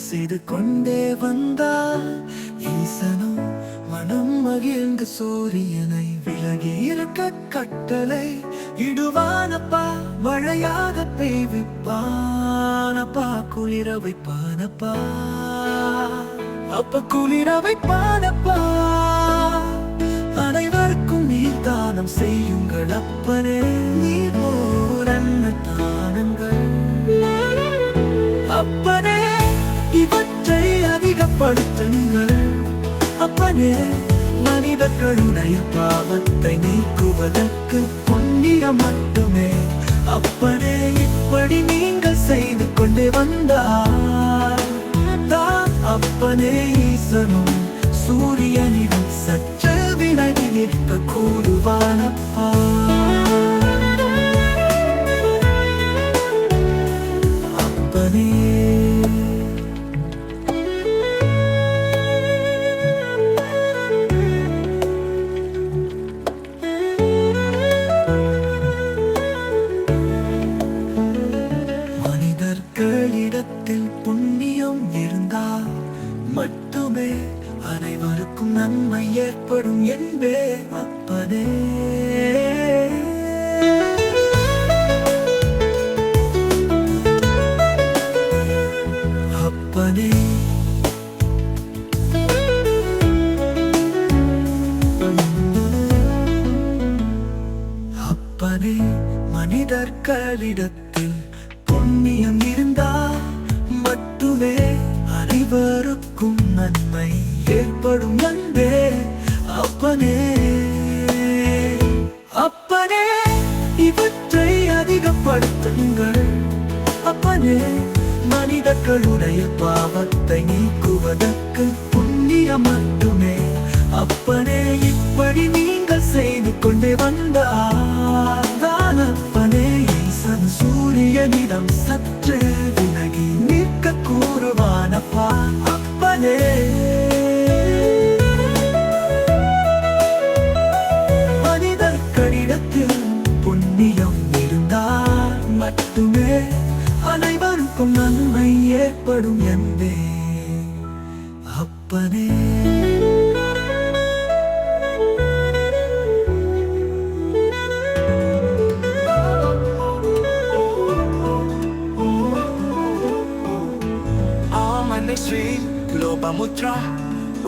செய்து கொண்டே வந்தார் ஈசனும் மனம் மகிழ்ந்து சூரியனை விலகி இருக்க கட்டளை இடுவானப்பா, மழையாக பெய்விப்பானப்பா, குளிர வைப்பானப்பா, அப்ப குளிர வைப்பானப்பா. அனைவருக்கும் நீர் தானம் செய்யுங்கள் அப்பனே, நீர் போரன்ன தானங்கள் அப்பனே, இவற்றை அதிகப்படுத்துங்கள் அப்பனே. மனிதர்களுடைய பாவத்தை நீக்குவதற்கு புண்ணியம் மட்டுமே அப்பனே, இப்படி நீங்கள் செய்து கொண்டே வந்தார் அப்பனே. ஈசனும் சூரியனிடம் சற்று விலகி நிற்க கூடுவானப்பா. அப்பனே மனிதர்களிடத்தில் புண்ணியம் இருந்தால் மட்டுமே அனைவருக்கும் நன்மை ஏற்படும் என்பே அப்பனே. அப்பனே அப்பனே, மனிதர்களிடத்தில் புண்ணியம் இருந்தால் மட்டுமே அனைவருக்கும் நன்மை ஏற்படும் என்பே அப்பனே. அப்பனே, இவற்றை அதிகப்படுத்துங்கள் அப்பனே. மனிதர்களுடைய பாவத்தை நீக்குவதற்கு புண்ணியம் மட்டுமே அப்பனே, இப்படி நீங்கள் செய்து கொண்டே வந்தார் அப்பனே. ஈசன் சூரியனிடம் சற்று விலகி நிற்க கூறுவானப்பா அப்பனே. மனிதர்களிடத்தில் புண்ணியம் இருந்தால் மட்டுமே அனைவருக்கும் நன்மை ஏற்படும் என்பே அப்பனே. ஸ்ரீ லோபமுத்ரா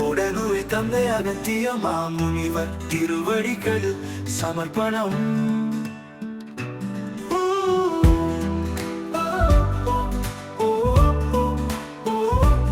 உடனுரை தந்தை அகத்திய மாமுனிவர் திருவடிகள் சமர்ப்பணம்.